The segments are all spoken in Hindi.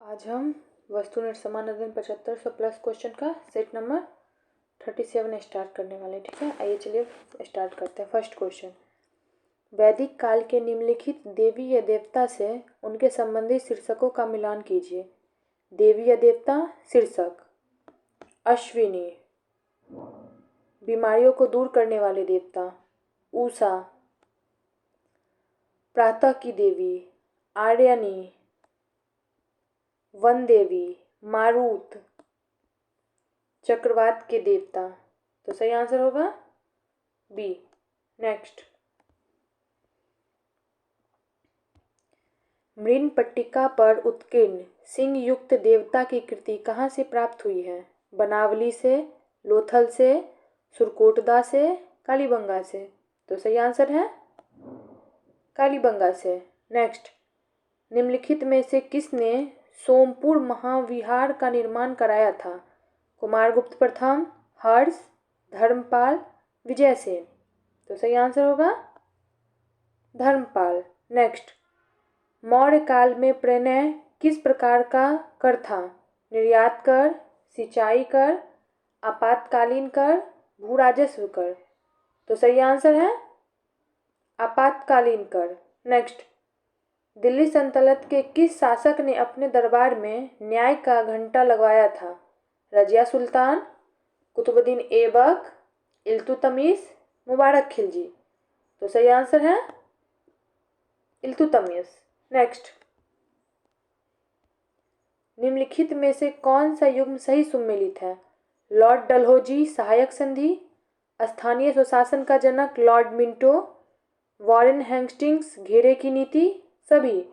आज हम वस्तुनिष्ठ समाधान 7500 प्लस क्वेश्चन का सेट नंबर 37 स्टार्ट करने वाले हैं। ठीक है, आइए चलिए स्टार्ट करते हैं। फर्स्ट क्वेश्चन, वैदिक काल के निम्नलिखित देवी या देवता से उनके संबंधित शीर्षकों का मिलान कीजिए। देवी या देवता शीर्षक: अश्विनी, बीमारियों को दूर करने वाले देवता। उषा, प्रातः की देवी। आर्यनी, वन देवी। मारुत, चक्रवात के देवता। तो सही आंसर होगा बी। नेक्स्ट, मृण पट्टिका पर उत्कीर्ण सिंह युक्त देवता की कृति कहाँ से प्राप्त हुई है? बनावली से, लोथल से, सुरकोटदा से, कालीबंगा से। तो सही आंसर है कालीबंगा से। नेक्स्ट, निम्नलिखित में से किसने सोमपुर महाविहार का निर्माण कराया था? कुमारगुप्त प्रथम, हर्ष, धर्मपाल, विजयसेन। तो सही आंसर होगा धर्मपाल। नेक्स्ट, मौर्य काल में प्रणय किस प्रकार का कर था? निर्यात कर, सिंचाई कर, आपातकालीन कर, भू राजस्व कर। तो सही आंसर है आपातकालीन कर। नेक्स्ट, दिल्ली सल्तनत के किस शासक ने अपने दरबार में न्याय का घंटा लगवाया था? रजिया सुल्तान, कुतुबुद्दीन ऐबक, इल्तुतमिश, मुबारक खिलजी। तो सही आंसर है इल्तुतमिश। नेक्स्ट, निम्नलिखित में से कौन सा युग्म सही सुमेलित है? लॉर्ड डलहौजी सहायक संधि, स्थानीय स्वशासन का जनक लॉर्ड मिंटो, वॉरेन हेस्टिंग्स घेरे की नीति, सभी।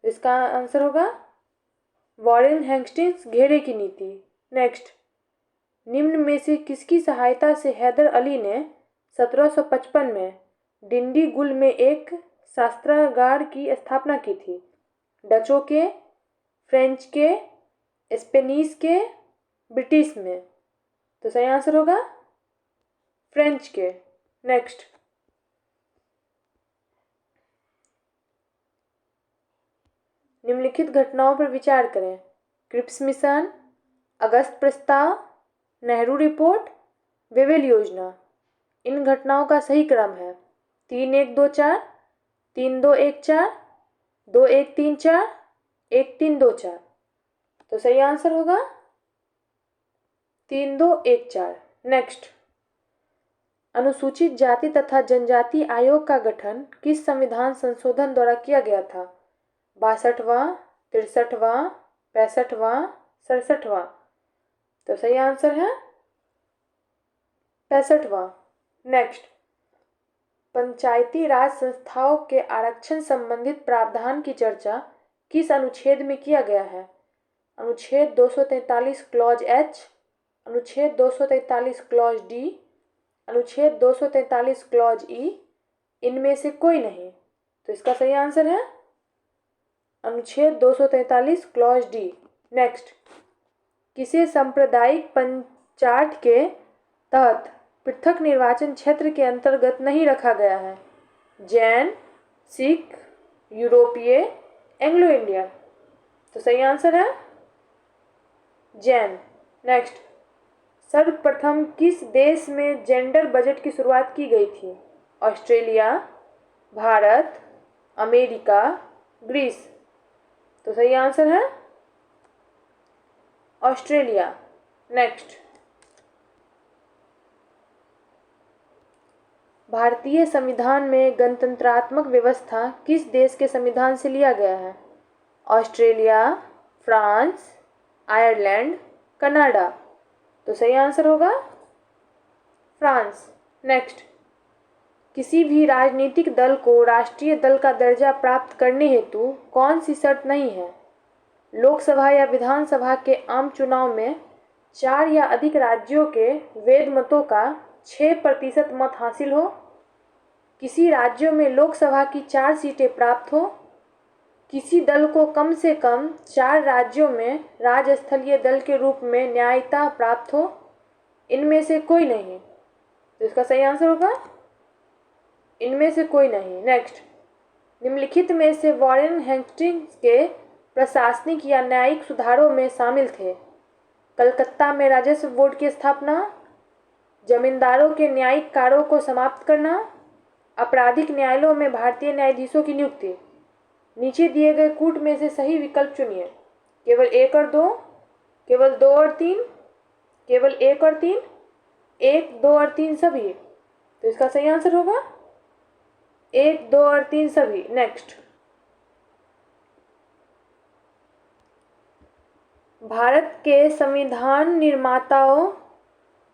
इसका आंसर होगा वॉरेन हेस्टिंग्स घेरे की नीति। नेक्स्ट, निम्न में से किसकी सहायता से हैदर अली ने 1755 में डिंडीगुल में एक शस्त्रागार की स्थापना की थी? डचों के, फ्रेंच के, स्पेनिश के, ब्रिटिश में। तो सही आंसर होगा फ्रेंच के। नेक्स्ट, निम्नलिखित घटनाओं पर विचार करें। क्रिप्स मिशन, अगस्त प्रस्ताव, नेहरू रिपोर्ट, वेवेल योजना। इन घटनाओं का सही क्रम है 3124, 3214, 2134, 1324। तो सही आंसर होगा 3214। नेक्स्ट, अनुसूचित जाति तथा जनजाति आयोग का गठन किस संविधान संशोधन द्वारा किया गया था? 62वां, 63वां, 65वां, 67वां। तो सही आंसर है 65वां। नेक्स्ट, पंचायती राज संस्थाओं के आरक्षण संबंधित प्रावधान की चर्चा किस अनुच्छेद में किया गया है? अनुच्छेद 243 क्लॉज एच, अनुच्छेद 243 क्लॉज डी, अनुच्छेद 243 क्लॉज ई। इनमें से कोई नहीं। तो इसका सही आंसर है अनुच्छेद 243 क्लॉज डी। नेक्स्ट, किसे सांप्रदायिक पंचाट के तहत पृथक निर्वाचन क्षेत्र के अंतर्गत नहीं रखा गया है? जैन, सिख, यूरोपीय, एंग्लो इंडियन। तो सही आंसर है जैन। नेक्स्ट, सर्वप्रथम किस देश में जेंडर बजट की शुरुआत की गई थी? Australia, Bharat, America, Greece. तो सही आंसर है ऑस्ट्रेलिया। नेक्स्ट, भारतीय संविधान में गणतंत्रात्मक व्यवस्था किस देश के संविधान से लिया गया है? Australia, France, Ireland, Canada. तो सही आंसर होगा फ्रांस। नेक्स्ट, किसी भी राजनीतिक दल को राष्ट्रीय दल का दर्जा प्राप्त करने हेतु कौन सी शर्त नहीं है? लोकसभा या विधानसभा के आम चुनाव में 4 या अधिक राज्यों के वैध मतों का 6% मत हासिल हो, किसी राज्य में लोकसभा की 4 सीटें प्राप्त हो, किसी दल को कम से कम 4 राज्यों में राजस्थलीय दल के रूप में न्यायता प्राप्त हो। इनमें से कोई नहीं। तो इसका सही आंसर होगा इनमें से कोई नहीं। नेक्स्ट, निम्नलिखित में से वॉरेन हेस्टिंग्स के प्रशासनिक या न्यायिक सुधारों में शामिल थे। कलकत्ता में राजस्व बोर्ड की स्थापना, जमींदारों के न्यायिक कार्यों को समाप्त करना, आपराधिक न्यायालयों में भारतीय न्यायाधीशों की नियुक्ति। नीचे दिए गए कूट में से सही विकल्प चुनिए। केवल 1 और 2, केवल 2 और 3, केवल 1 और 3, 1, 2 और 3 सभी। तो इसका सही आंसर होगा 1, 2 और 3 सभी। नेक्स्ट, भारत के संविधान निर्माताओं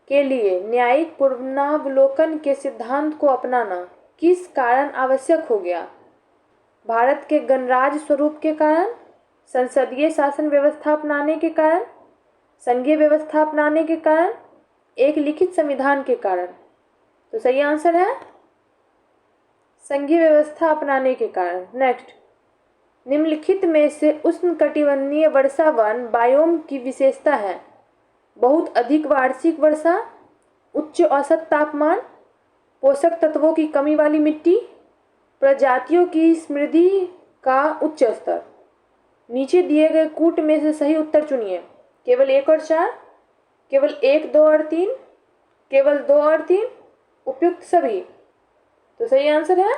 के लिए न्यायिक पुनरावलोकन के सिद्धांत को अपनाना किस कारण आवश्यक हो गया? भारत के गणराज्य स्वरूप के कारण, संसदीय शासन व्यवस्था अपनाने के कारण, संघीय व्यवस्था अपनाने के कारण, एक लिखित संविधान के कारण। तो सही आंसर है संघीय व्यवस्था अपनाने के कारण। नेक्स्ट, निम्नलिखित में से उष्णकटिबंधीय वर्षा वन बायोम की विशेषता है? बहुत अधिक वार्षिक वर्षा, उच्च औसत तापमान, पोषक तत्वों की कमी वाली मिट्टी, प्रजातियों की समृद्धि का उच्च स्तर। नीचे दिए गए कूट में से सही उत्तर चुनिए। केवल 1 और 4, केवल 1, 2 और 3, केवल 2 और 3, उपयुक्त सभी। तो सही आंसर है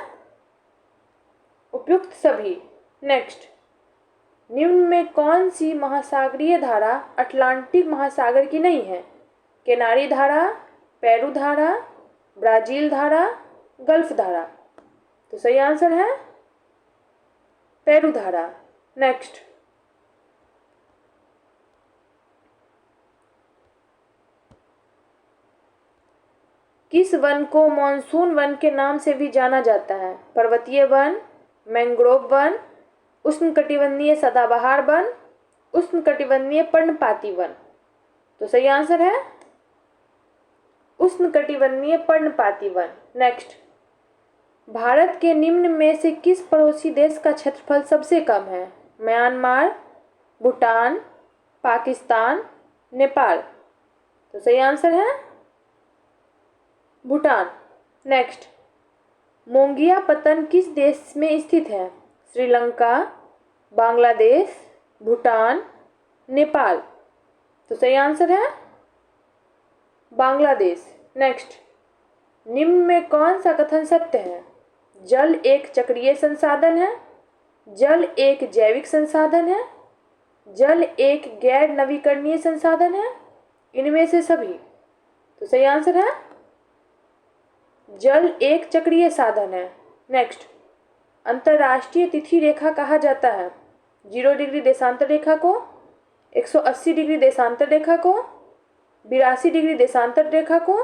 उपयुक्त सभी। नेक्स्ट, निम्न में कौन सी महासागरीय धारा अटलांटिक महासागर की नहीं है? केनारी धारा, पेरू धारा, ब्राजील धारा, गल्फ धारा। तो सही आंसर है पेरू धारा। नेक्स्ट, किस वन को मॉनसून वन के नाम से भी जाना जाता है? पर्वतीय वन, मैंग्रोव वन, उष्णकटिबंधीय सदाबहार वन, उष्णकटिबंधीय पर्णपाती वन। तो सही आंसर है उष्णकटिबंधीय पर्णपाती वन। नेक्स्ट, भारत के निम्न में से किस पड़ोसी देश का क्षेत्रफल सबसे कम है? म्यांमार, भूटान, पाकिस्तान, नेपाल। तो सही आंसर है भूटान। नेक्स्ट, मोंगिया पत्तन किस देश में स्थित है? श्रीलंका, बांग्लादेश, भूटान, नेपाल। तो सही आंसर है बांग्लादेश। नेक्स्ट, निम्न में कौन सा कथन सत्य है? जल एक चक्रीय संसाधन है, जल एक जैविक संसाधन है, जल एक गैर नवीकरणीय संसाधन है, इनमें से सभी। तो सही आंसर है जल एक चक्रीय साधन है। नेक्स्ट, अंतरराष्ट्रीय तिथि रेखा कहा जाता है? 0 डिग्री देशांतर रेखा को, 180 डिग्री देशांतर रेखा को, 82 डिग्री देशांतर रेखा को,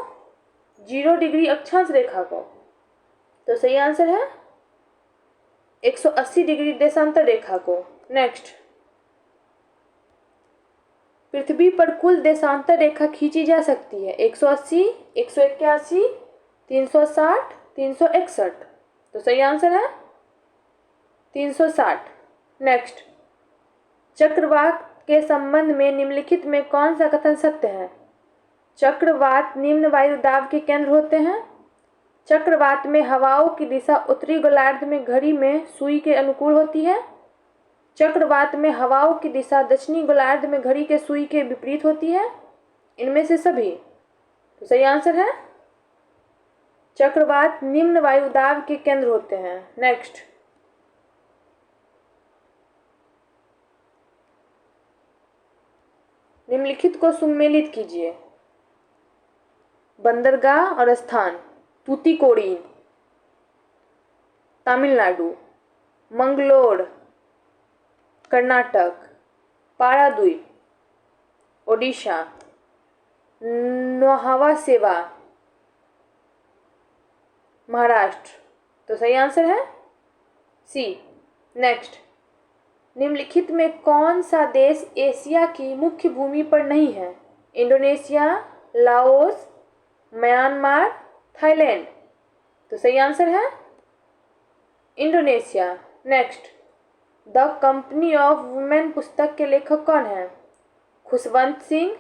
0 डिग्री अक्षांश रेखा को। तो सही आंसर है 180 डिग्री देशांतर रेखा को। नेक्स्ट, पृथ्वी पर कुल देशांतर रेखा खींची जा सकती है? 180, 181, 360, 361। तो सही आंसर है 360। नेक्स्ट, चक्रवात के संबंध में निम्नलिखित में कौन सा कथन सत्य है? चक्रवात निम्न वायु दाब के केंद्र होते हैं। चक्रवात में हवाओं की दिशा उत्तरी गोलार्ध में घड़ी में सुई के अनुकूल होती है। चक्रवात में हवाओं की दिशा दक्षिणी गोलार्ध में घड़ी के सुई के विपरीत होती है, इनमें से सभी। तो सही आंसर है चक्रवात निम्न वायुदाब के केंद्र होते हैं। नेक्स्ट, निम्नलिखित को सुमेलित कीजिए। बंदरगाह और स्थान: तूतीकोड़ीन तमिलनाडु, मंगलोर कर्नाटक, पारादीप ओडिशा, नौहवा सेवा महाराष्ट्र। तो सही आंसर है सी। नेक्स्ट, निम्नलिखित में कौन सा देश एशिया की मुख्य भूमि पर नहीं है? Indonesia, Laos, Myanmar, Thailand. तो सही आंसर है Indonesia. Next, the company of women पुस्तक के लेखक कौन हैं? खुशवंत सिंह,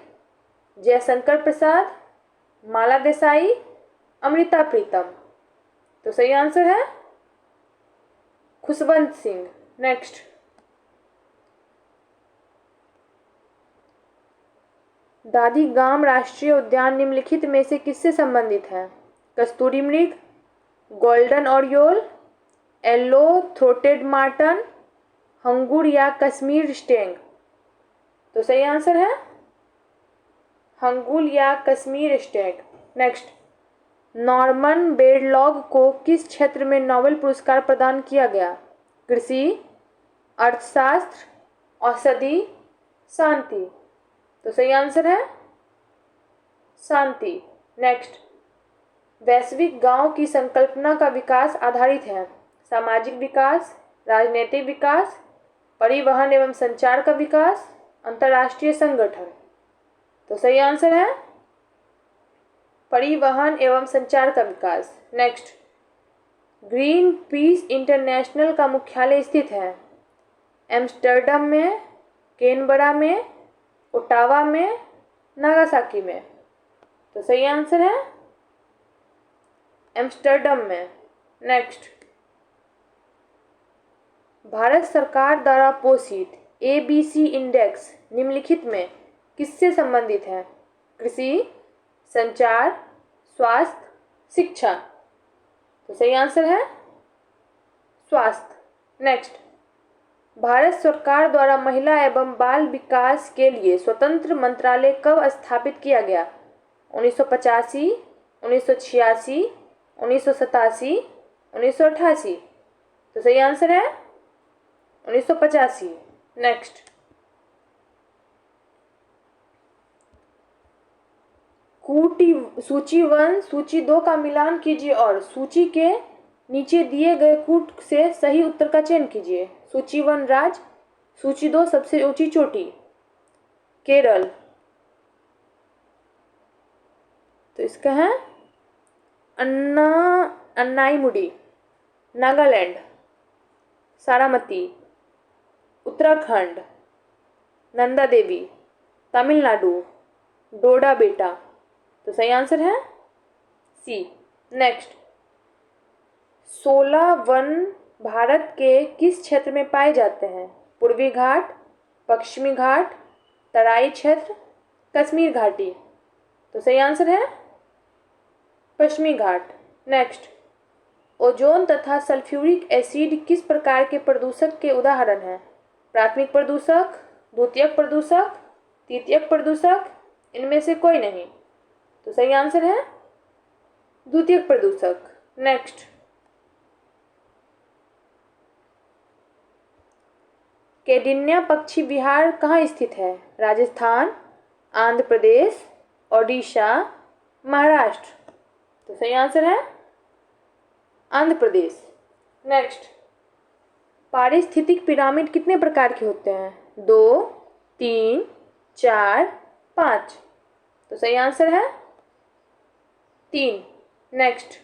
जयशंकर प्रसाद, माला देसाई, अमृता प्रीतम। तो सही आंसर है खुशवंत सिंह। नेक्स्ट, दादी गाम राष्ट्रीय उद्यान निम्नलिखित में से किससे संबंधित है? कस्तूरी मृग, golden oriole, yellow throated marten, Hangul या कश्मीर स्टेंग। तो सही आंसर है हंगूल या Kashmir stag. Next, Norman Borlaug को किस क्षेत्र में नोबेल पुरस्कार प्रदान किया गया? कृषि, अर्थशास्त्र, औषधि, शांति। तो सही आंसर है शांति। नेक्स्ट, वैश्विक गांव की संकल्पना का विकास आधारित है सामाजिक विकास, राजनीतिक विकास, परिवहन एवं संचार का विकास, अंतर्राष्ट्रीय संगठन। तो सही आंसर है परिवहन एवं संचार का विकास। नेक्स्ट, ग्रीन पीस इंटरनेशनल का मुख्यालय स्थित है एम्स्टर्डम में, कैनबरा में, ओटावा में, नागासाकी में। तो सही आंसर है एम्स्टर्डम में। नेक्स्ट, भारत सरकार द्वारा पोषित ABC इंडेक्स निम्नलिखित में किससे संबंधित है? कृषि, संचार, स्वास्थ्य, शिक्षा। तो सही आंसर है स्वास्थ्य। नेक्स्ट, भारत सरकार द्वारा महिला एवं बाल विकास के लिए स्वतंत्र मंत्रालय कब स्थापित किया गया? 1985, 1986, 1987, 1988। तो सही आंसर है 1985। नेक्स्ट, सूची 1 सूची 2 का मिलान कीजिए और सूची के नीचे दिए गए कूट से सही उत्तर का चयन कीजिए। सूची 1 राज्य, सूची 2 सबसे ऊंची चोटी। केरल, तो इसका है अन्नाईमुडी। नागालैंड, सारामती। उत्तराखंड, नंदा देवी। तमिलनाडु, डोडा बेटा। तो सही आंसर है सी। नेक्स्ट, 16 वन भारत के किस क्षेत्र में पाए जाते हैं? पूर्वी घाट, पश्चिमी घाट, तराई क्षेत्र, कश्मीर घाटी। तो सही आंसर है पश्चिमी घाट। नेक्स्ट, ओजोन तथा सल्फ्यूरिक एसिड किस प्रकार के प्रदूषक के उदाहरण हैं? प्राथमिक प्रदूषक, द्वितीयक प्रदूषक, तृतीयक प्रदूषक, इनमें से कोई नहीं। तो सही आंसर है द्वितीयक प्रदूषक। नेक्स्ट, केडिन्या पक्षी विहार कहाँ स्थित है? राजस्थान, आंध्र प्रदेश, ओडिशा, महाराष्ट्र। तो सही आंसर है आंध्र प्रदेश। नेक्स्ट, पारिस्थितिक पिरामिड कितने प्रकार के होते हैं? 2, 3, 4, 5। तो सही आंसर है 3। नेक्स्ट,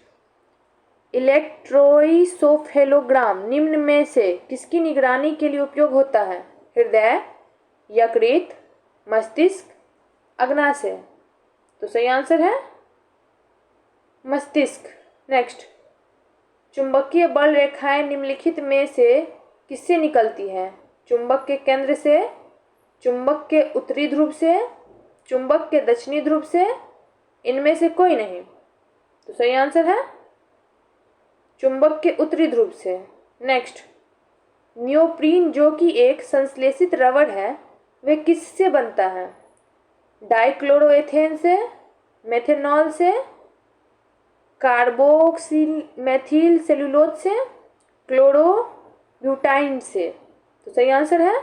इलेक्ट्रोइसोफेलोग्राम निम्न में से किसकी निगरानी के लिए उपयोग होता है? हृदय, यकृत, मस्तिष्क, अग्नाशय। तो सही आंसर है मस्तिष्क। नेक्स्ट, चुंबकीय बल रेखाएं निम्नलिखित में से किससे निकलती हैं? चुंबक के केंद्र से, चुंबक के उत्तरी ध्रुव से, चुंबक के दक्षिणी ध्रुव से, इनमें से कोई नहीं। तो सही आंसर है चुंबक के उत्तरी ध्रुव से। नेक्स्ट, नियोप्रीन जो कि एक संश्लेषित रबड़ है वे किससे बनता है? डाइक्लोरोएथेन से, मेथेनॉल से, कार्बोक्सिल मेथिल सेलुलोज से, क्लोरोब्यूटाइन से। तो सही आंसर है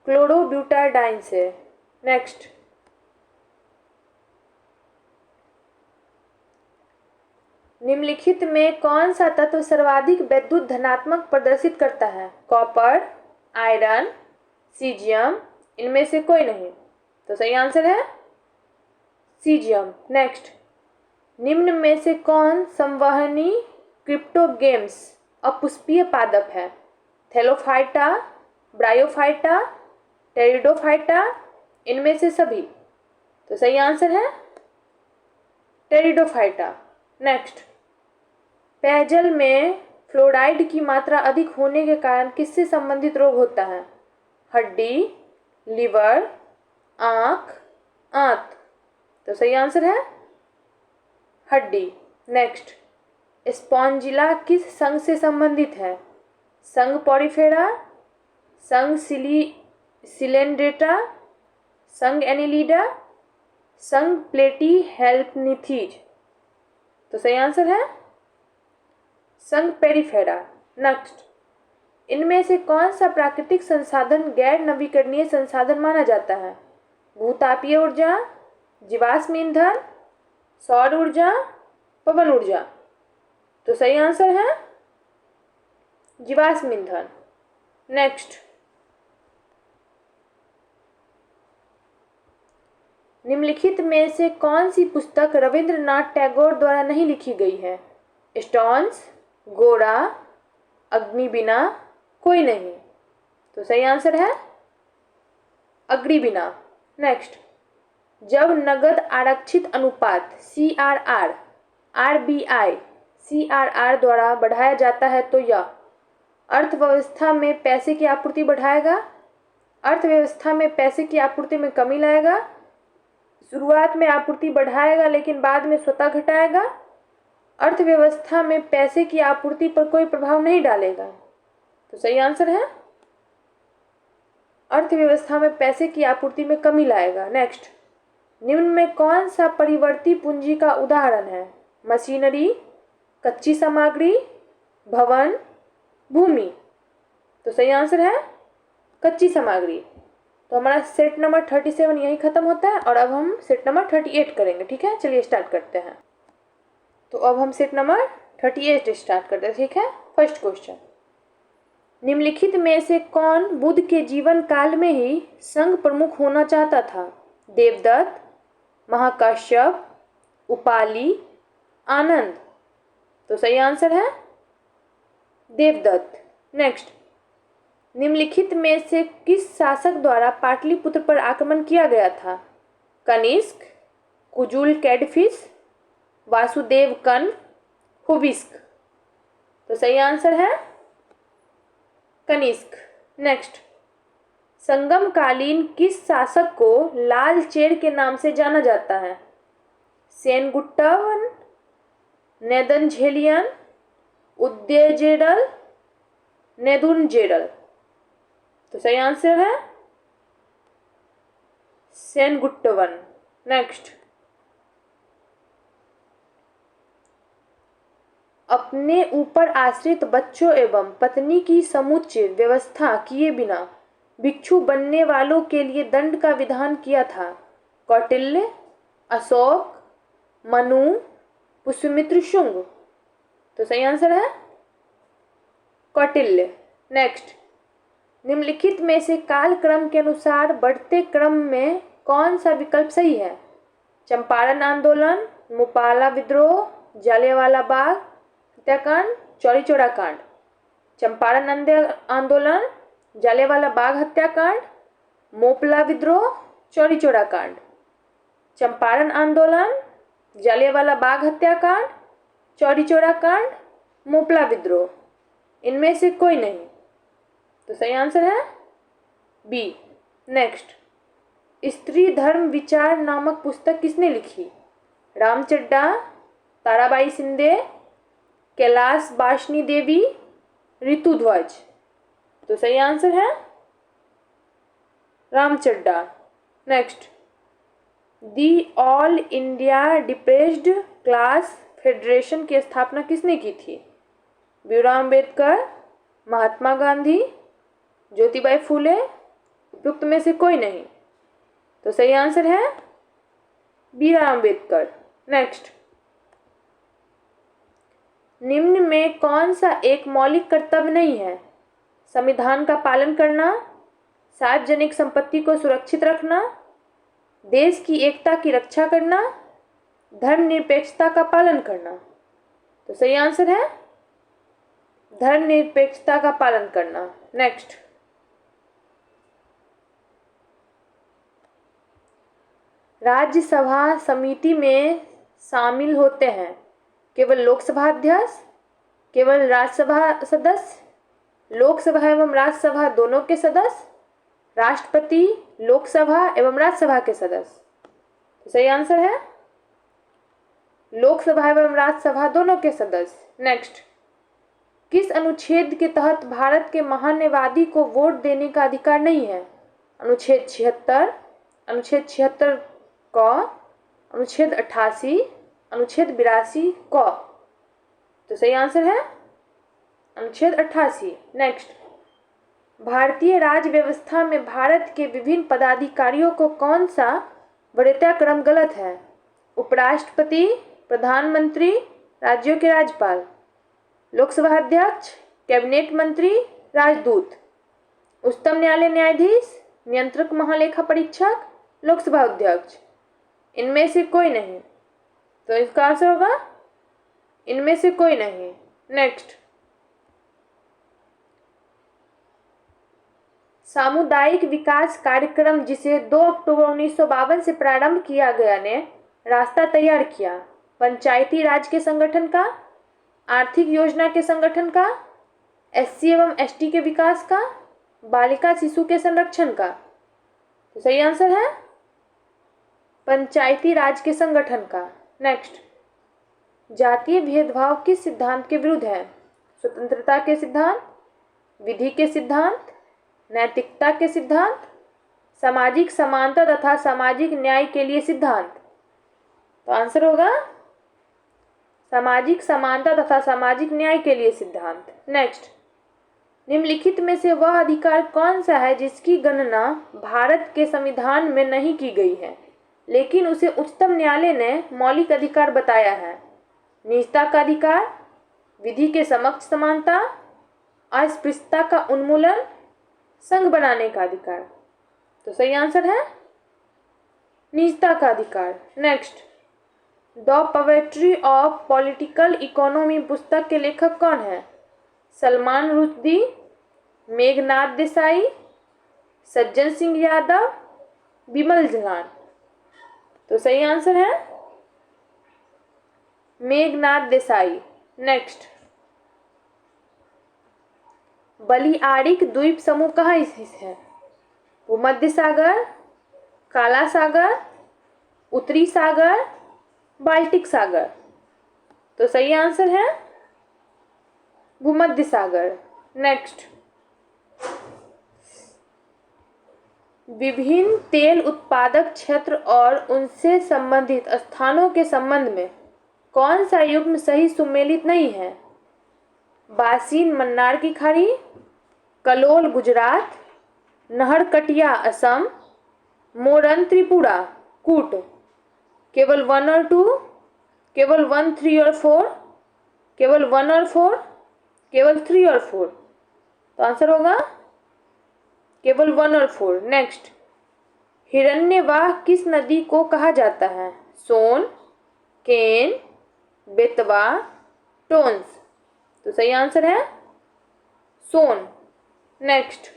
क्लोरोब्यूटाडाइन से। नेक्स्ट, निम्नलिखित में कौन सा तत्व सर्वाधिक विद्युत धनात्मक प्रदर्शित करता है? कॉपर, आयरन, सीजियम, इनमें से कोई नहीं। तो सही आंसर है सीजियम। नेक्स्ट, निम्न में से कौन संवहनी क्रिप्टोगेम्स अपुष्पीय पादप है? थैलोफाइटा, ब्रायोफाइटा, टेरिडोफाइटा, इनमें से सभी। तो सही आंसर है टेरिडोफाइटा। नेक्स्ट, पेयजल में फ्लोराइड की मात्रा अधिक होने के कारण किससे संबंधित रोग होता है? हड्डी, लीवर, आँख, आंत, तो सही आंसर है हड्डी। नेक्स्ट, स्पॉन्जिला किस संघ से संबंधित है? संघ पॉरीफेरा, संघ सिलेंड्रेटा, संघ एनिलिडा, संघ प्लेटी हेल्पनिथीज, तो सही आंसर है संघ पेरिफेरा। नेक्स्ट, इनमें से कौन सा प्राकृतिक संसाधन गैर नवीकरणीय संसाधन माना जाता है? भूतापीय ऊर्जा, जीवाश्म ईंधन, सौर ऊर्जा, पवन ऊर्जा, तो सही आंसर है जीवाश्म ईंधन। नेक्स्ट, निम्नलिखित में से कौन सी पुस्तक रविंद्रनाथ टैगोर द्वारा नहीं लिखी गई है? स्टोन्स, गोरा, अग्निवीणा, कोई नहीं, तो सही आंसर है अग्निवीणा। नेक्स्ट, जब नगद आरक्षित अनुपात CRR, RBI, CRR द्वारा बढ़ाया जाता है तो यह अर्थव्यवस्था में पैसे की आपूर्ति बढ़ाएगा, अर्थव्यवस्था में पैसे की आपूर्ति में कमी लाएगा, शुरुआत में आपूर्ति बढ़ाएगा लेकिन बाद में स्वतः घटाएगा, अर्थव्यवस्था में पैसे की आपूर्ति पर कोई प्रभाव नहीं डालेगा, तो सही आंसर है अर्थव्यवस्था में पैसे की आपूर्ति में कमी लाएगा। नेक्स्ट, निम्न में कौन सा परिवर्ती पूंजी का उदाहरण है? मशीनरी, कच्ची सामग्री, भवन, भूमि, तो सही आंसर है कच्ची सामग्री। तो हमारा सेट नंबर 37 यही खत्म होता है और अब हम सेट नंबर 38 करेंगे। ठीक है, चलिए स्टार्ट करते हैं। तो अब हम सेट नंबर 38 स्टार्ट करते हैं। ठीक है, फर्स्ट क्वेश्चन, निम्नलिखित में से कौन बुद्ध के जीवन काल में ही संघ प्रमुख होना चाहता था? देवदत्त, महाकश्यप, उपाली, आनंद, तो सही आंसर है देवदत्त। नेक्स्ट, निम्नलिखित में से किस शासक द्वारा पाटलिपुत्र पर आक्रमण किया गया था? कनिष्क, कुजुल कैडफिस, वासुदेव कन, हुबिस्क, तो सही आंसर है कनिष्क। नेक्स्ट, संगमकालीन किस शासक को लाल चेर के नाम से जाना जाता है? सेनगुट्टवन, नेदुनज़ेलियन, उदयजेरल, नेदुनजेरल, तो सही आंसर है सेनगुट्टवन। नेक्स्ट, अपने ऊपर आश्रित बच्चों एवं पत्नी की समुचित व्यवस्था किए बिना भिक्षु बनने वालों के लिए दंड का विधान किया था? कौटिल्य, अशोक, मनु, पुष्यमित्र शुंग, तो सही आंसर है कौटिल्य। नेक्स्ट, निम्नलिखित में से कालक्रम के अनुसार बढ़ते क्रम में कौन सा विकल्प सही है? चंपारण आंदोलन, मुपाला विद्रोह, जलियांवाला बाग हत्याकांड, चौरी चौरा कांड। चंपारण आंदोलन, जलियांवाला बाग हत्याकांड, मोपला विद्रोह, चौरी चौरा कांड। चंपारण आंदोलन, जलियांवाला बाग हत्याकांड, चौरी चौरा कांड, मोपला विद्रोह, इनमें से कोई नहीं, तो सही आंसर है बी। नेक्स्ट, स्त्री धर्म विचार नामक पुस्तक किसने लिखी? राम चड्ढा, ताराबाई शिंदे, कैलाश बासनी देवी, ऋतुध्वज, तो सही आंसर है Ram Chadha. Next, the all India depressed class federation की स्थापना किसने की थी? भीमराव अंबेडकर, महात्मा गांधी, ज्योतिबाई फूले, उपयुक्त में से कोई नहीं, तो सही आंसर है भीमराव अंबेडकर। नेक्स्ट, निम्न में कौन सा एक मौलिक कर्तव्य नहीं है? संविधान का पालन करना, सार्वजनिक संपत्ति को सुरक्षित रखना, देश की एकता की रक्षा करना, धर्मनिरपेक्षता का पालन करना, तो सही आंसर है धर्मनिरपेक्षता का पालन करना। नेक्स्ट, राज्यसभा समिति में शामिल होते हैं केवल लोकसभा अध्यक्ष, केवल राज्यसभा सदस्य, लोकसभा एवं राज्यसभा दोनों के सदस्य, राष्ट्रपति, लोकसभा एवं राज्यसभा के सदस्य, तो सही आंसर है लोकसभा एवं राज्यसभा दोनों के सदस्य। नेक्स्ट, किस अनुच्छेद के तहत भारत के महान्यवादी को वोट देने का अधिकार नहीं है? अनुच्छेद 76, अनुच्छेद 76 क, अनुच्छेद 88, अनुच्छेद 82 क। तो सही आंसर है अनुच्छेद 88। नेक्स्ट, भारतीय राज्य व्यवस्था में भारत के विभिन्न पदाधिकारियों को कौन सा वरीयता क्रम गलत है? उपराष्ट्रपति, प्रधानमंत्री, राज्यों के राज्यपाल, लोकसभा अध्यक्ष, कैबिनेट मंत्री, राजदूत, उच्चतम न्यायालय न्यायाधीश, नियंत्रक महालेखा परीक्षक, लोकसभा अध्यक्ष। इनमें से कोई नहीं। तो इसका आंसर होगा इनमें से कोई नहीं। नेक्स्ट, सामुदायिक विकास कार्यक्रम जिसे 2 अक्टूबर 1952 से प्रारंभ किया गया ने रास्ता तैयार किया? पंचायती राज के संगठन का, आर्थिक योजना के संगठन का, एससी एवं एसटी के विकास का, बालिका शिशु के संरक्षण का? तो सही आंसर है पंचायती राज के संगठन का। नेक्स्ट, जातीय भेदभाव किस सिद्धांत के विरुद्ध है? स्वतंत्रता के सिद्धांत, विधि के सिद्धांत, नैतिकता के सिद्धांत, सामाजिक समानता तथा सामाजिक न्याय के लिए सिद्धांत? तो आंसर होगा सामाजिक समानता तथा सामाजिक न्याय के लिए सिद्धांत। नेक्स्ट, निम्नलिखित में से वह अधिकार कौन सा है जिसकी गणना भारत के संविधान में नहीं की गई है लेकिन उसे उच्चतम न्यायालय ने मौलिक अधिकार बताया है? निजता का अधिकार, विधि के समक्ष समानता, अस्पृश्यता का उन्मूलन, संघ बनाने का अधिकार? तो सही आंसर है निजता का अधिकार। Next, the poetry of political economy पुस्तक के लेखक कौन है? सलमान रुश्दी, मेघनाद देसाई, सज्जन सिंह यादव, बिमल जलान? तो सही आंसर है मेघनाद देसाई। नेक्स्ट, बलियारिक द्वीप समूह कहाँ स्थित है? भूमध्य सागर, काला सागर, उत्तरी सागर, बाल्टिक सागर? तो सही आंसर है भूमध्य सागर। नेक्स्ट, विभिन्न तेल उत्पादक क्षेत्र और उनसे संबंधित स्थानों के संबंध में कौन सा युग्म सही सुमेलित नहीं है? बासिन मन्नार की खाड़ी, कलोल गुजरात, नहरकटिया असम, मोरन त्रिपुरा, कूट? केवल 1 और 2, केवल 1, 3 और 4, केवल 1 और 4, केवल 3 और 4? तो आंसर होगा केवल 1 और 4। नेक्स्ट, हिरण्यवाह किस नदी को कहा जाता है? सोन, केन, बेतवा, टोंस? तो सही आंसर है सोन। नेक्स्ट,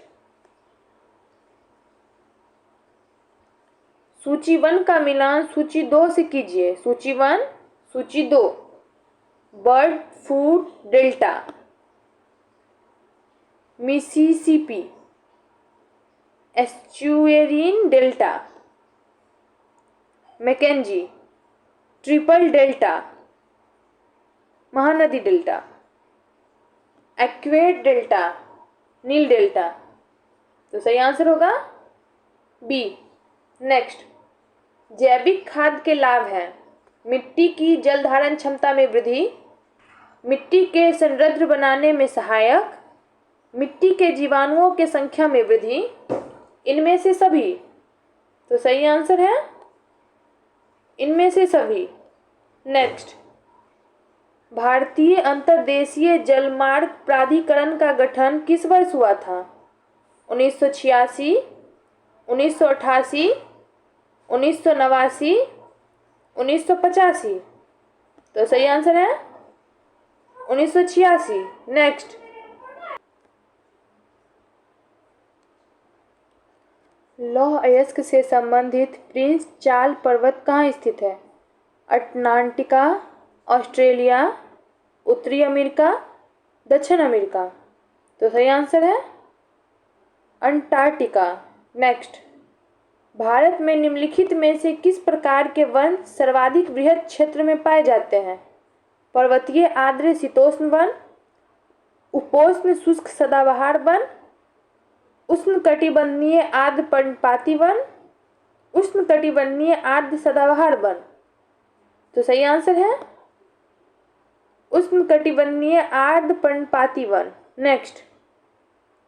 सूची 1 का मिलान सूची 2 से कीजिए। सूची 1, सूची 2। Bird foot delta, Mississippi, estuarine delta, Mackenzie, triple delta, Mahanadi delta, arcuate delta, नील डेल्टा? तो सही आंसर होगा बी। नेक्स्ट, जैविक खाद के लाभ हैं? मिट्टी की जल धारण क्षमता में वृद्धि, मिट्टी के समृद्ध बनाने में सहायक, मिट्टी के जीवाणुओं के संख्या में वृद्धि, इनमें से सभी? तो सही आंसर है इनमें से सभी। नेक्स्ट, भारतीय अंतर्देशीय जलमार्ग प्राधिकरण का गठन किस वर्ष हुआ था? 1986, 1988, 1989, 1985? तो सही आंसर है 1986। नेक्स्ट, लौह अयस्क से संबंधित प्रिंस चार्ल्स पर्वत कहाँ स्थित है? अटलांटिका, ऑस्ट्रेलिया, उत्तरी अमेरिका, दक्षिण अमेरिका? तो सही आंसर है अंटार्कटिका। नेक्स्ट, भारत में निम्नलिखित में से किस प्रकार के वन सर्वाधिक बृहद क्षेत्र में पाए जाते हैं? पर्वतीय आर्द्र शीतोष्ण वन, उपोष्ण शुष्क सदाबहार वन, उष्णकटिबंधीय आर्द्र पर्णपाती वन, उष्णकटिबंधीय आर्द्र सदाबहार वन। तो सही आंसर है उष्णकटिबंधीय आर्द्र पर्णपाती वन। नेक्स्ट,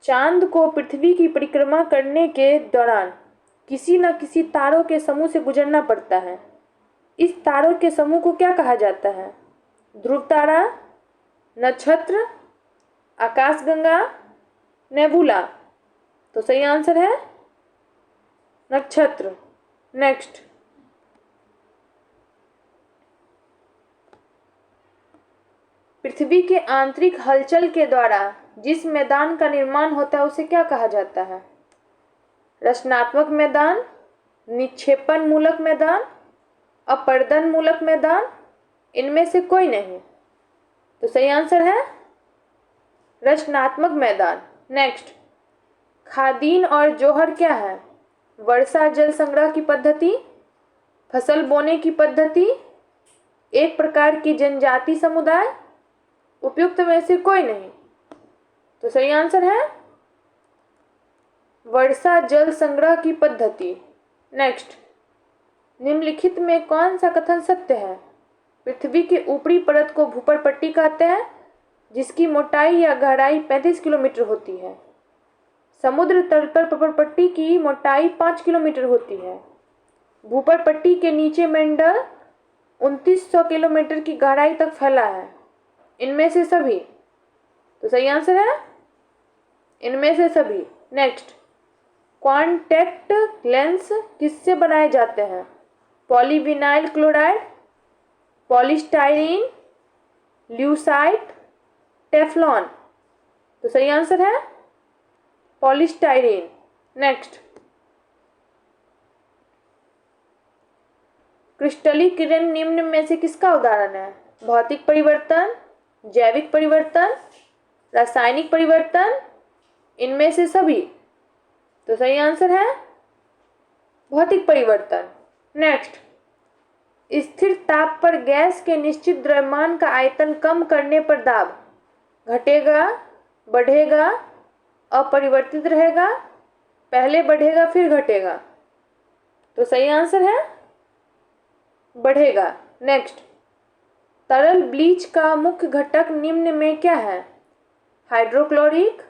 चांद को पृथ्वी की परिक्रमा करने के दौरान किसी न किसी तारों के समूह से गुजरना पड़ता है। इस तारों के समूह को क्या कहा जाता है? ध्रुव तारा, नक्षत्र, आकाशगंगा, नेबुला। तो सही आंसर है नक्षत्र। नेक्स्ट, पृथ्वी के आंतरिक हलचल के द्वारा जिस मैदान का निर्माण होता है उसे क्या कहा जाता है? रचनात्मक मैदान, निक्षेपण मूलक मैदान, अपर्दन मूलक मैदान, इनमें से कोई नहीं। तो सही आंसर है रचनात्मक मैदान। नेक्स्ट, खादीन और जोहर क्या है? वर्षा जल संग्रह की पद्धति, फसल बोने की पद्धति, एक प्रकार की जनजाति समुदाय, उपयुक्त में से कोई नहीं। तो सही आंसर है वर्षा जल संग्रह की पद्धति। नेक्स्ट, निम्नलिखित में कौन सा कथन सत्य है? पृथ्वी के ऊपरी परत को भूपर्पट्टी कहते हैं, जिसकी मोटाई या गहराई 35 किलोमीटर होती है। समुद्र तल पर भूपर्पट्टी की मोटाई 5 किलोमीटर होती है। भूपर्पट्टी के नीचे मंडल 2900 किलोमीटर की गहराई तक फैला है। इनमें से सभी। तो सही आंसर है इनमें से सभी। नेक्स्ट, कॉन्टैक्ट लेंस किससे बनाए जाते हैं? Polyvinyl chloride, polystyrene, lucite, Teflon. तो सही आंसर है पॉलीस्टाइरीन। नेक्स्ट, क्रिस्टलीकरण निम्न में से किसका उदाहरण है? भौतिक परिवर्तन, जैविक परिवर्तन, रासायनिक परिवर्तन, इनमें से सभी। तो सही आंसर है भौतिक परिवर्तन। नेक्स्ट, स्थिर ताप पर गैस के निश्चित द्रव्यमान का आयतन कम करने पर दाब घटेगा, बढ़ेगा, अपरिवर्तित रहेगा, पहले बढ़ेगा फिर घटेगा। तो सही आंसर है बढ़ेगा। नेक्स्ट, तरल ब्लीच का मुख्य घटक निम्न में क्या है? Hydrochloric,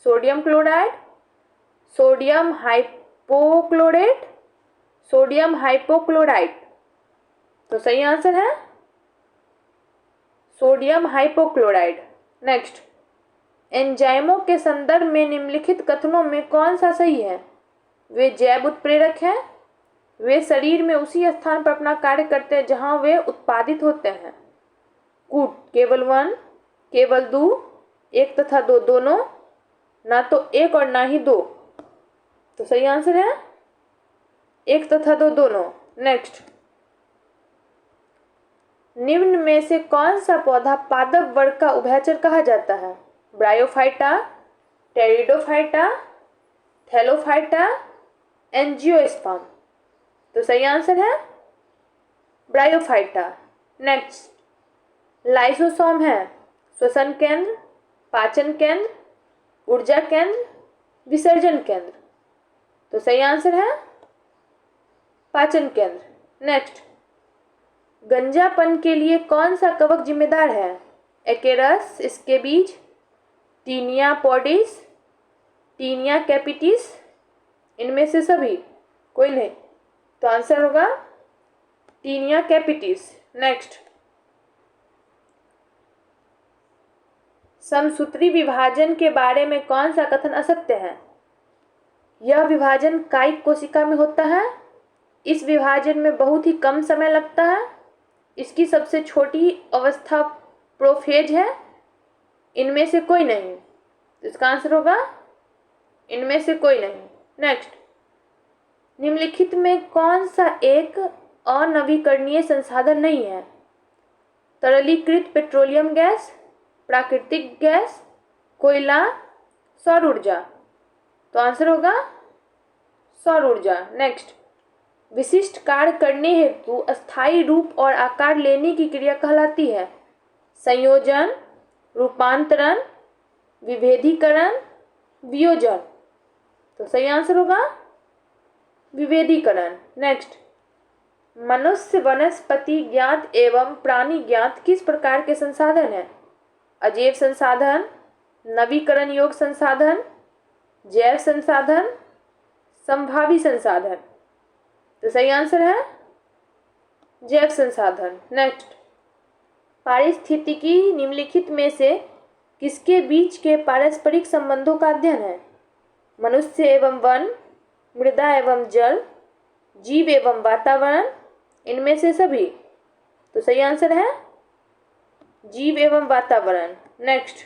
sodium chloride, sodium हाइपोक्लोरेट, sodium hypochlorite. तो सही आंसर है सोडियम हाइपोक्लोराइड। नेक्स्ट, एंजाइमों के संदर्भ में निम्नलिखित कथनों में कौन सा सही है? वे जैव उत्प्रेरक हैं, वे शरीर में उसी स्थान पर अपना कार्य करते हैं जहां वे उत्पादित होते हैं। कूट, केवल वन, केवल दो, एक तथा दो दोनों, ना तो एक और ना ही दो। तो सही आंसर है एक तथा दो दोनों। नेक्स्ट, निम्न में से कौन सा पौधा पादप वर्ग का उभयचर कहा जाता है? Bryophyta, pteridophyta, Thallophyta, angiosperm. तो सही आंसर है ब्रायोफाइटा। नेक्स्ट, लाइसोसोम है श्वसन केंद्र, पाचन केंद्र, ऊर्जा केंद्र, विसर्जन केंद्र। तो सही आंसर है पाचन केंद्र। नेक्स्ट, गंजापन के लिए कौन सा कवक जिम्मेदार है? एकेरस, स्केबीज, टीनिया पॉडिस, टीनिया कैपिटिस, इनमें से सभी कोई नहीं। तो आंसर होगा टीनिया कैपिटिस। नेक्स्ट, समसूत्री विभाजन के बारे में कौन सा कथन असत्य है? यह विभाजन कायिक कोशिका में होता है। इस विभाजन में बहुत ही कम समय लगता है। इसकी सबसे छोटी अवस्था प्रोफेज है। इनमें से कोई नहीं। इसका आंसर होगा इनमें से कोई नहीं। नेक्स्ट, निम्नलिखित में कौन सा एक अनवीकरणीय संसाधन नहीं है? तरलीकृत पेट्रोलियम गैस, प्राकृतिक गैस, कोयला, सौर ऊर्जा। तो आंसर होगा सौर ऊर्जा। नेक्स्ट, विशिष्ट कार्य करने हेतु अस्थायी रूप और आकार लेने की क्रिया कहलाती है? संयोजन, रूपांतरण, विभेदीकरण, वियोजन। तो सही आंसर होगा विभेदीकरण। नेक्स्ट, मनुष्य, वनस्पति ज्ञात एवं प्राणी ज्ञात किस प्रकार के संसाधन है? अजैव संसाधन, नवीकरण योग्य संसाधन, जैव संसाधन, संभावी संसाधन। तो सही आंसर है जैव संसाधन। नेक्स्ट, पारिस्थितिकी निम्नलिखित में से किसके बीच के पारस्परिक संबंधों का अध्ययन है? मनुष्य एवं वन, मृदा एवं जल, जीव एवं वातावरण, इनमें से सभी। तो सही आंसर है जीव एवं वातावरण। नेक्स्ट,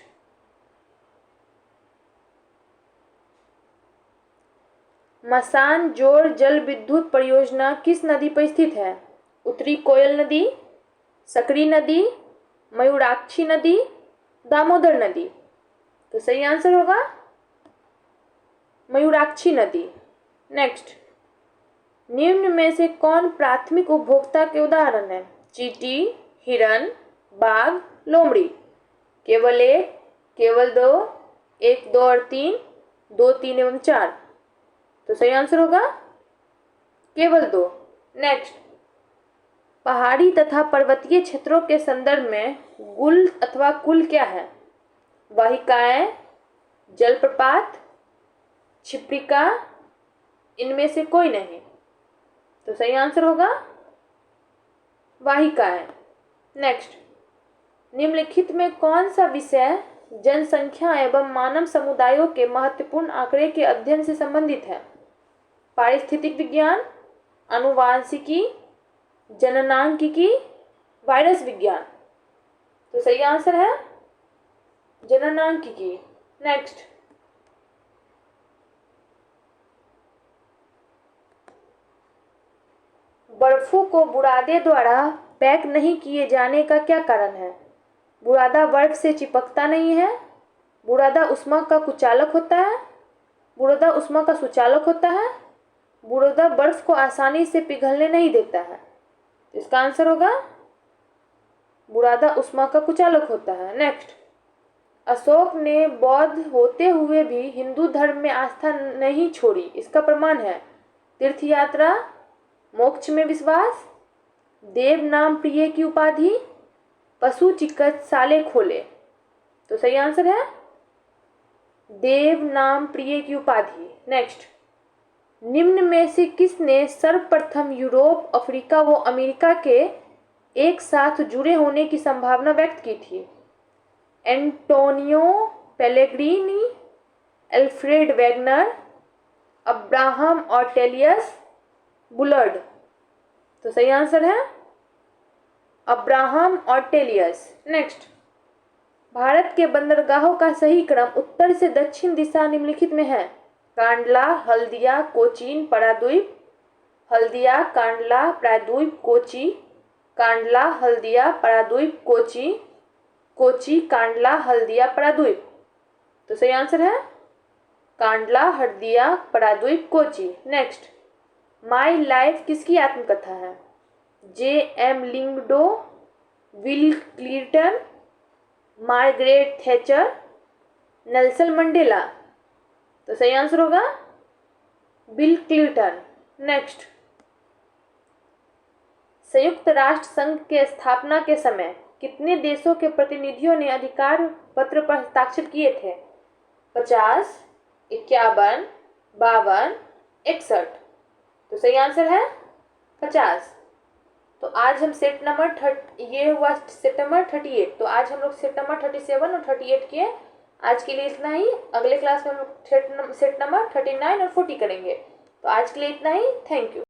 मसान जोड़ जल विद्युत परियोजना किस नदी पर स्थित है? उत्तरी कोयल नदी, सकरी नदी, मयूराक्षी नदी, दामोदर नदी। तो सही आंसर होगा मयूराक्षी नदी। नेक्स्ट, निम्न में से कौन प्राथमिक उपभोक्ता के उदाहरण है? चींटी, हिरन, बाघ, लोमड़ी। केवल एक, केवल दो, एक, दो और तीन, दो, तीन एवं चार। तो सही आंसर होगा केवल दो। नेक्स्ट, पहाड़ी तथा पर्वतीय क्षेत्रों के संदर्भ में गुल अथवा कुल क्या है? वाहिकाएं, जलप्रपात, क्षिप्रिका, इनमें से कोई नहीं। तो सही आंसर होगा वाहिकाएं। नेक्स्ट, निम्नलिखित में कौन सा विषय जनसंख्या एवं मानव समुदायों के महत्वपूर्ण आंकड़े के अध्ययन से संबंधित है? पारिस्थितिक विज्ञान, आनुवांशिकी, जननांकिकी, वायरस विज्ञान। तो सही आंसर है जननांकिकी। नेक्स्ट, बर्फों को बुरादे द्वारा पैक नहीं किए जाने का क्या कारण है? बुरादा बर्फ से चिपकता नहीं है, बुरादा उष्मा का कुचालक होता है, बुरादा उष्मा का सुचालक होता है, बुरादा बर्फ को आसानी से पिघलने नहीं देता है। इसका आंसर होगा बुरादा उष्मा का कुचालक होता है। नेक्स्ट, अशोक ने बौद्ध होते हुए भी हिंदू धर्म में आस्था नहीं छोड़ी, इसका प्रमाण है? तीर्थ यात्रा, मोक्ष में विश्वास, देव नाम प्रिय की उपाधि, पशु चिकित्सालय खोले। तो सही आंसर है देव नाम प्रिय की उपाधि। नेक्स्ट, निम्न में से किसने सर्वप्रथम यूरोप, अफ्रीका व अमेरिका के एक साथ जुड़े होने की संभावना व्यक्त की थी? Antonio Pellegrini, Alfred Wegener, Abraham Ortelius, Bullard. तो सही आंसर है अब्राहम ऑर्टेलियस। नेक्स्ट, भारत के बंदरगाहों का सही क्रम उत्तर से दक्षिण दिशा निम्नलिखित में है? कांडला, हल्दिया, कोचीन, पारादीप। हल्दिया, कांडला, प्रायद्वीप, कोची। कांडला, हल्दिया, पारादीप, कोची। कोची, कांडला, हल्दिया, पारादीप। तो सही आंसर है Kandla, Haldia, Paradip, Kochi. Next, my life किसकी आत्मकथा है? J.M. Lyngdoh, will Clinton, Margaret Thatcher, Nelson Mandela. तो सही आंसर होगा बिल क्लिंटन। नेक्स्ट, संयुक्त राष्ट्र संघ के स्थापना के समय कितने देशों के प्रतिनिधियों ने अधिकार पत्र पर हस्ताक्षर किए थे? 50, 51, 52, 61। तो सही आंसर है 50। तो आज हम सेट नंबर ये हुआ सेट नंबर 38। तो आज हम लोग सेट नंबर 37 और 38 किए। आज के लिए इतना ही। अगले क्लास में हम लोग सेट नंबर 39 और 40 करेंगे। तो आज के लिए इतना ही। Thank you.